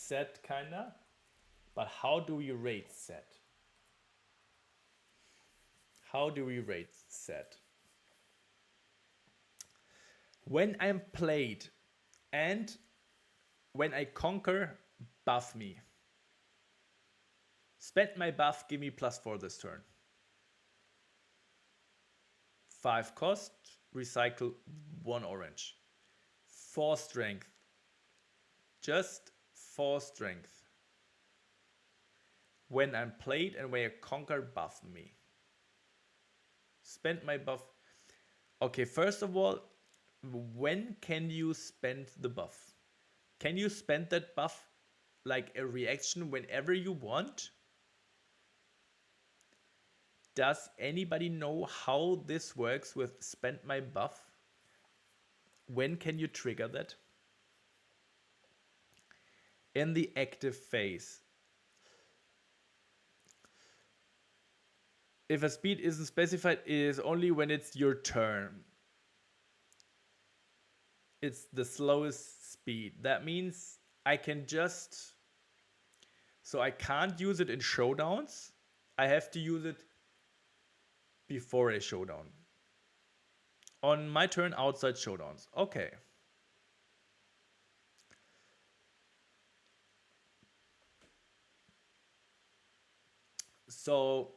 Sett kinda, but how do we rate Sett? How do we rate Sett? When I'm played and when I conquer, buff me. Spend my buff, give me +4 this turn. 5 cost, recycle 1 orange. 4 strength. Just 4 strength. When I'm played and when I conquer, buff me. Spend my buff. Okay, first of all, when can you spend the buff? Can you spend that buff like a reaction whenever you want? Does anybody know how this works with spend my buff? When can you trigger that? In the active phase. If a speed isn't specified, it is only when it's your turn. It's the slowest speed. That means I can just... So I can't use it in showdowns. I have to use it before a showdown. On my turn, outside showdowns. Okay. So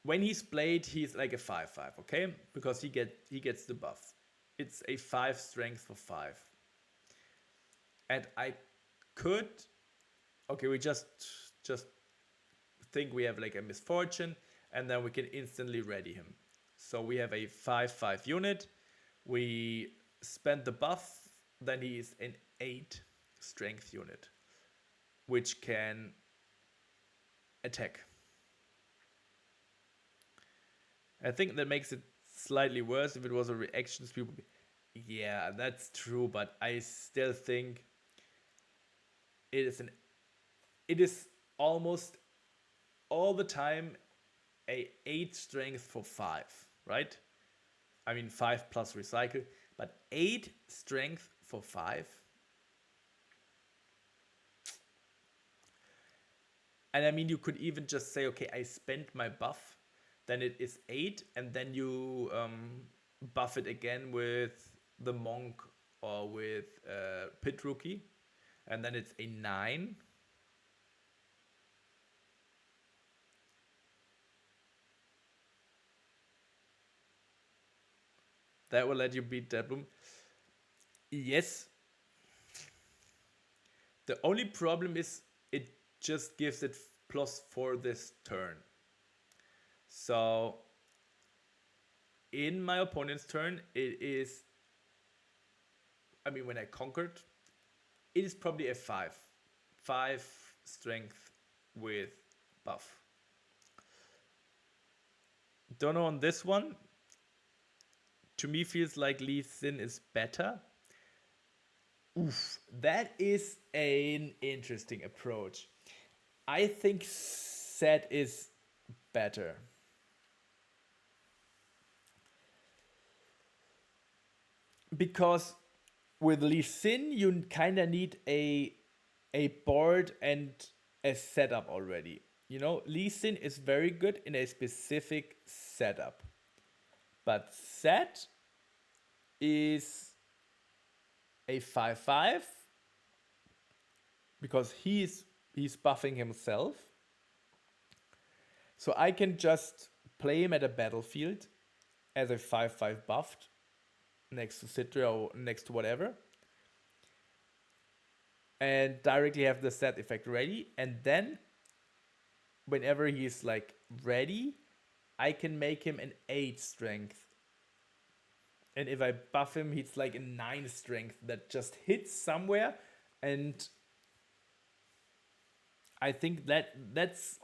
when he's played, he's like a 5/5, okay? Because he gets the buff. It's a 5 strength for 5. And I could... Okay, we just think we have like a misfortune, and then we can instantly ready him. So we have a 5/5 unit. We spend the buff, then he is an 8 strength unit, which can attack. I think that makes it slightly worse. If it was a reaction speed, would be... Yeah, that's true, but I still think it is almost all the time a 8 strength for 5, right? I mean 5 plus recycle, but 8 strength for 5. And I mean, you could even just say, okay, I spent my buff, then it is 8, and then you buff it again with the monk or with pit rookie, and then it's a 9. That will let you beat that bloom. Yes. The only problem is it just gives it +4 this turn. So in my opponent's turn, it is... I mean, when I conquered, it is probably a 5. 5 strength with buff. Don't know on this one. To me, feels like Lee Sin is better. Oof, that is an interesting approach. I think Sett is better. Because with Lee Sin, you kind of need a board and a setup already. You know, Lee Sin is very good in a specific setup. But Sett is a 5/5 because he's buffing himself. So I can just play him at a battlefield as a 5/5 buffed next to Citra or next to whatever, and directly have the Sett effect ready. And then whenever he's like ready, I can make him an 8 strength. And if I buff him, he's like a 9 strength that just hits somewhere. And I think that's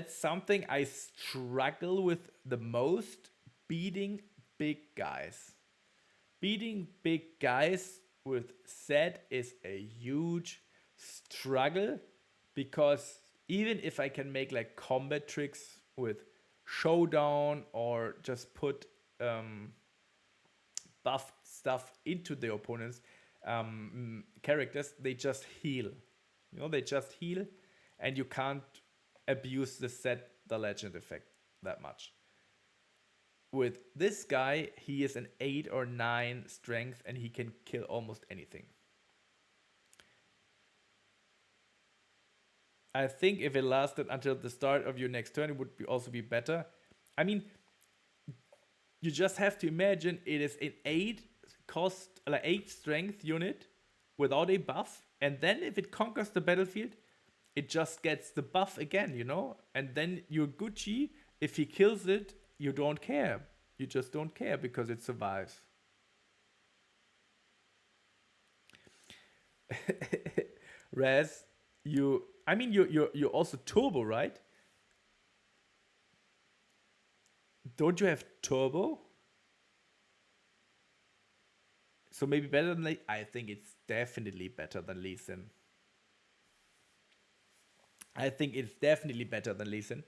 something I struggle with the most, beating big guys. Beating big guys with Sett is a huge struggle, because even if I can make like combat tricks with showdown or just put buffed stuff into the opponent's characters, they just heal. They just heal, and you can't abuse the Sett the Legend effect that much. With this guy, he is an 8 or 9 strength, and he can kill almost anything. I think if it lasted until the start of your next turn, it would also be better. I mean, you just have to imagine it is an 8 cost, like 8 strength unit without a buff, and then if it conquers the battlefield, it just gets the buff again, and then you're Gucci. If he kills it, you don't care. You just don't care because it survives. Raz, you're also turbo, right? Don't you have turbo? So maybe better than I think it's definitely better than Lee Sin. I think it's definitely better than Lee Sin.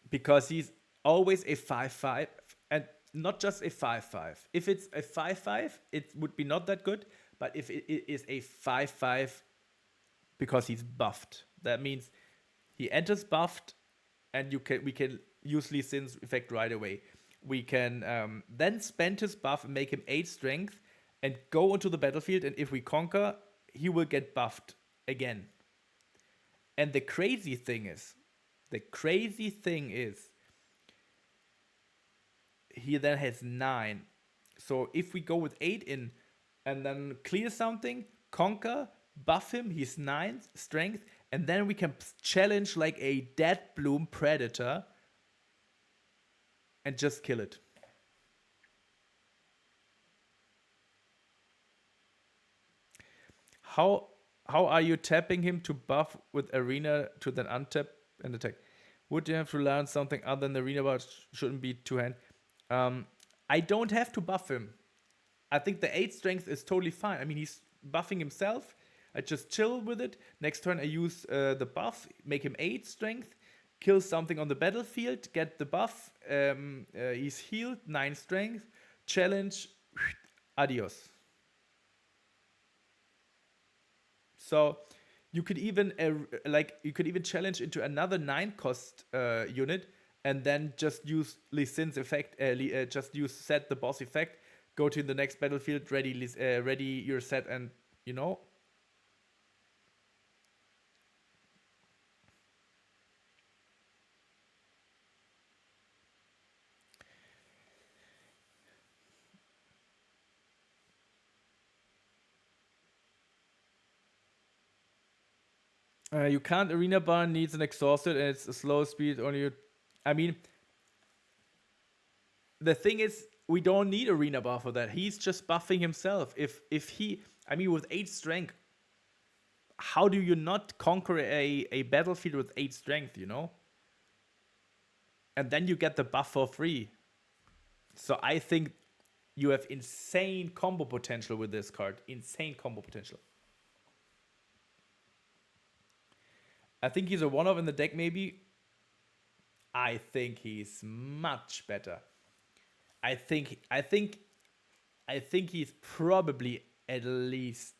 Because he's always a 5/5, and not just a 5/5. If it's a 5/5, it would be not that good. But if it is a 5/5 because he's buffed, that means he enters buffed, and we can use Lee Sin's effect right away. We can then spend his buff and make him 8 strength and go onto the battlefield, and if we conquer, he will get buffed again. And the crazy thing is, he then has 9. So if we go with 8 in and then clear something, conquer, buff him, he's 9 strength, and then we can challenge like a Dead Bloom Predator and just kill it. How are you tapping him to buff with Arena to then untap and attack? Would you have to learn something other than Arena, but shouldn't be two-hand? I don't have to buff him. I think the 8 strength is totally fine. I mean, he's buffing himself. I just chill with it. Next turn, I use the buff, make him 8 strength, kill something on the battlefield, get the buff. He's healed, 9 strength, challenge, adios. So you could even challenge into another 9 cost unit, and then just use Lee Sin's effect. Just use Sett the boss effect. Go to the next battlefield, ready your Sett, and you can't arena bar, needs an exhausted, and it's a slow speed only. I mean, the thing is, we don't need arena bar for that. He's just buffing himself. If he, with 8 strength, how do you not conquer a battlefield with 8 strength? And then you get the buff for free. So I think you have insane combo potential with this card. Insane combo potential. I think he's a one-off in the deck, maybe. I think he's much better. I think he's probably at least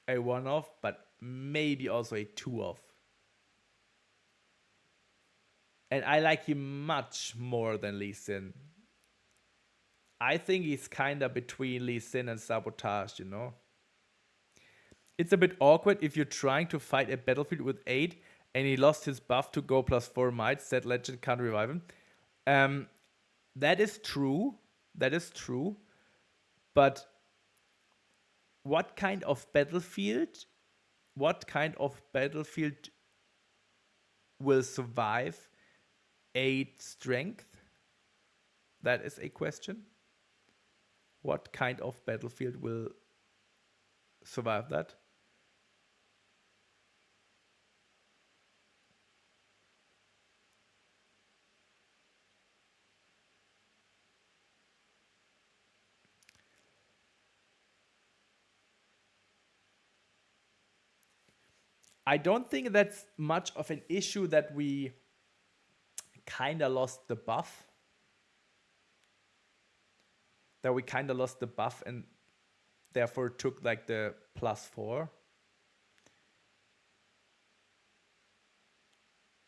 a one-off, but maybe also a two-off. And I like him much more than Lee Sin. I think he's kinda between Lee Sin and Sabotage, It's a bit awkward if you're trying to fight a battlefield with 8 and he lost his buff to go +4 might. Sett Legend can't revive him. That is true. But what kind of battlefield will survive 8 strength? That is a question. What kind of battlefield will survive that? I don't think that's much of an issue that we kinda lost the buff. that we kind of lost the buff and therefore took like the +4.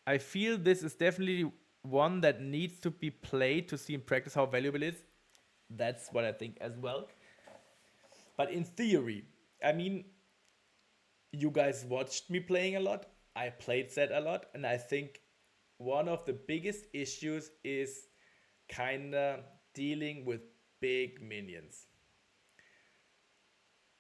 I feel this is definitely one that needs to be played to see in practice how valuable it is. That's what I think as well. But in theory, I mean, you guys watched me playing a lot. I played Sett a lot, and I think one of the biggest issues is kinda dealing with big minions.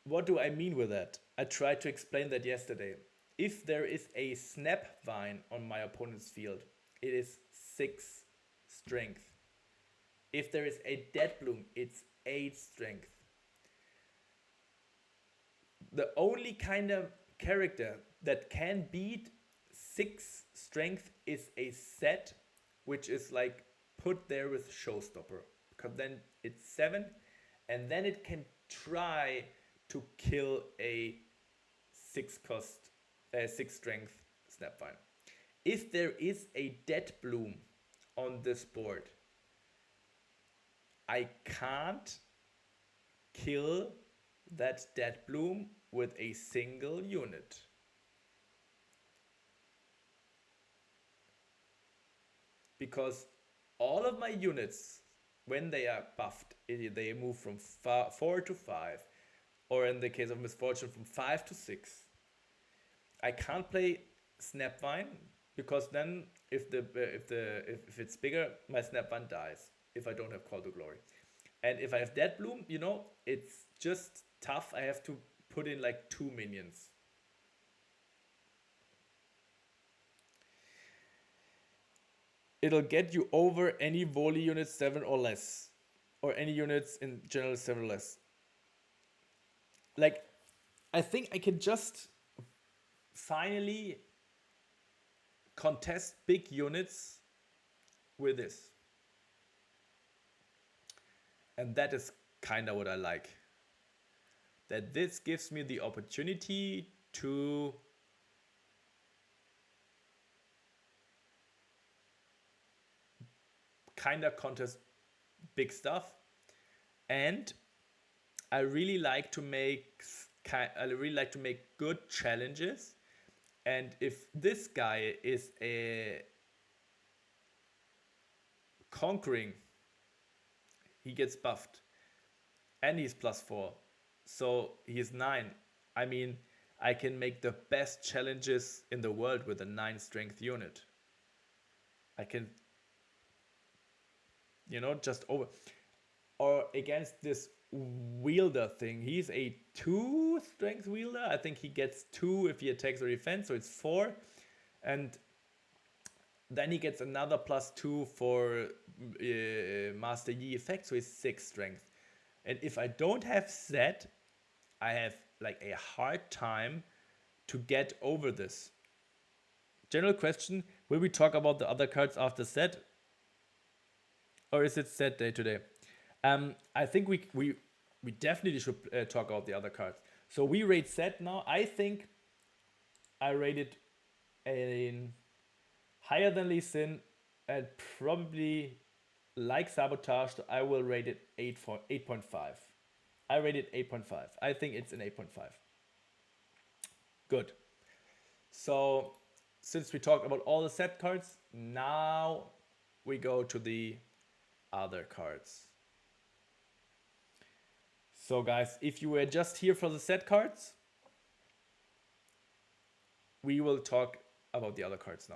What do I mean with that? I tried to explain that yesterday. If there is a snap vine on my opponent's field, it is 6 strength. If there is a dead bloom, it's 8 strength. The only kind of character that can beat 6 strength is a Sett, which is like put there with showstopper, because then it's 7, and then it can try to kill a 6 strength snapvine. If there is a dead bloom on this board, I can't kill that dead bloom with a single unit. Because all of my units, when they are buffed, they move from 4 to 5, or in the case of Misfortune, from 5 to 6. I can't play Snapvine because then if it's bigger, my Snapvine dies if I don't have Call to Glory. And if I have Dead Bloom, you know, it's just tough. I have to put in like 2 minions. It'll get you over any volley units 7 or less, or any units in general 7 or less. Like, I think I can just finally contest big units with this. And that is kind of what I like. That this gives me the opportunity to kind of contest big stuff. And I really like to make good challenges. And if this guy is a conquering, he gets buffed. And he's +4. So he's 9. I mean, I can make the best challenges in the world with a 9 strength unit. I can, you know, just over. Or against this wielder thing, he's a 2 strength wielder. I think he gets 2 if he attacks or defends, so it's 4. And then he gets another +2 for Master Yi effect, so he's 6 strength. And if I don't have Sett, I have like a hard time to get over this. General question, will we talk about the other cards after Sett? Or is it Sett day today? I think we definitely should talk about the other cards. So we rate Sett now. I think I rated a higher than Lee Sin, and probably like Sabotage, so I will rate it 8.5. I rated 8.5. I think it's an 8.5. Good. So since we talked about all the Sett cards, now we go to the other cards. So guys, if you were just here for the Sett cards, we will talk about the other cards now.